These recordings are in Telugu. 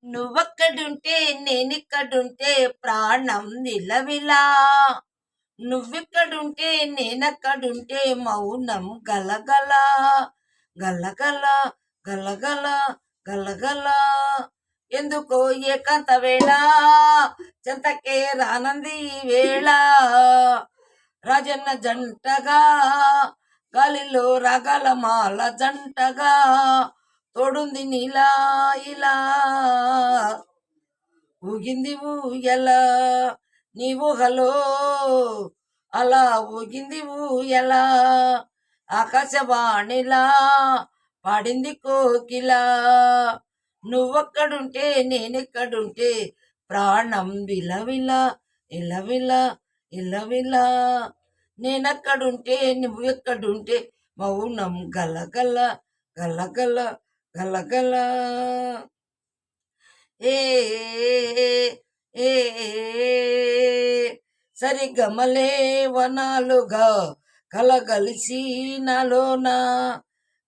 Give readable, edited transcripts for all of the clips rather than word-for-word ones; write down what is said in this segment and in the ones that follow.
నువ్వక్కడుంటే నేనిక్కడుంటే ప్రాణం నిలవిలా. నువ్విక్కడుంటే నేనక్కడుంటే మౌనం గలగల. గలగల గలగల గలగల. ఎందుకో ఏకాంత వేళ చెంతకే రానంది ఈ వేళ. రాజన్న జంటగా గాలిలో రాగాల మాల జంటగా తోడుంది నీలా ఇలా. ఊగింది ఊయల నీ ఊహలో అలా ఊగింది ఊయల. ఆకాశవాణిలా పాడింది కోకిల. నువ్వక్కడుంటే నేనెక్కడుంటే ప్రాణం విలవిల ఇలవిల ఇలవిల. నేనక్కడుంటే నువ్వెక్కడుంటే మౌనం గలగల గలగల గలగల. ఏ ఏ సరిగమలే వనాలుగా కలగలిసి నాలోన.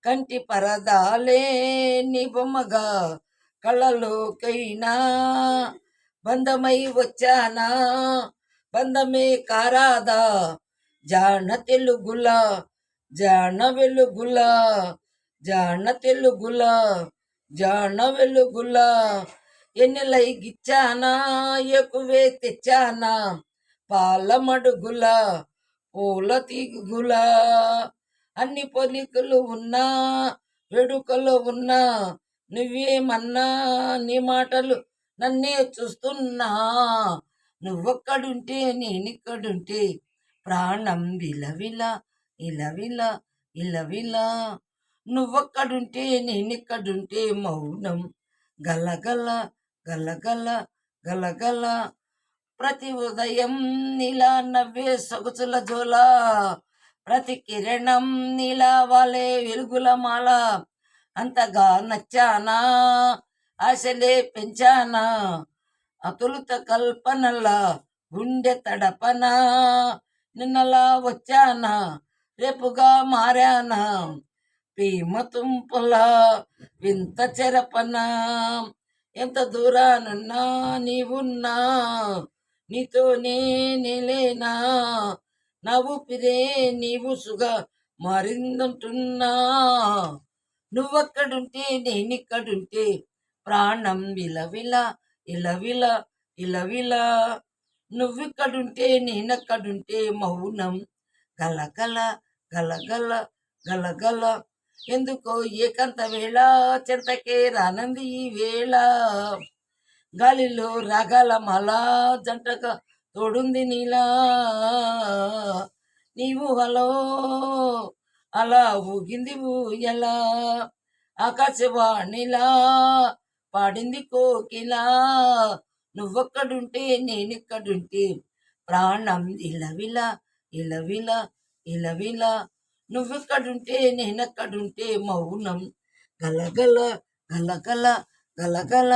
కంటి పరదాలే నీ బొమ్మగా కళ్ళలోకైనా బంధమై వచ్చానా. బంధమే కారాదా జాన తెలుగుల జాన వెలుగుల జాన తెలుగుల జాన వెలుగుల. ఎన్నెలై గిచ్చానా ఎక్కువే తెచ్చానా పాల మడుగుల పూల తీగుల. అన్ని పొలికలు ఉన్నా వేడుకలు ఉన్నా నువ్వేమన్నా నీ మాటలు నన్నే చూస్తున్నా. నువ్వక్కడుంటే నేనిక్కడుంటే ప్రాణం విలవిల ఇలవిల ఇలవిల. నువ్వక్కడుంటే నేనిక్కడుంటే మౌనం గలగల గలగల గలగల. ప్రతి ఉదయం నీలా నవ్వే సొగసుల జోల. ప్రతి కిరణం నీలా వాలే వెలుగుల మాల. అంతగా నచ్చానా ఆశలే పెంచానా అతులుత కల్పనలా గుండె తడపన. నిన్నలా వచ్చానా రేపుగా మారానా ప్రేమ తుంపులా వింత చెరపన. ఎంత దూరానున్నా నీవున్నా నీతోనే నేలేనా. నా ఊపిరే నీవుసుగా మారిందంటున్నా. నువ్వక్కడుంటే నేనిక్కడుంటే ప్రాణం విలవిల ఇలవిల ఇలవిల. నువ్విక్కడుంటే నేనక్కడుంటే మౌనం గలగల గలగల గలగల. ఎందుకో ఏకాంత వేళ చెంతకే రానంది ఈ వేళ. గాలిలో రాగాల మాల జంటగా తోడుంది నీలా. నీ ఊహలో అలా ఊగింది ఊయల. ఆకాశవాణిలా పాడింది కోకిల. నువ్వక్కడుంటే నేనిక్కడుంటే ప్రాణం ఇలవిల ఇలవిల ఇలవిల. నువ్వెక్కడుంటే నేనెక్కడుంటే మౌనం గలగల గలగల గలగల.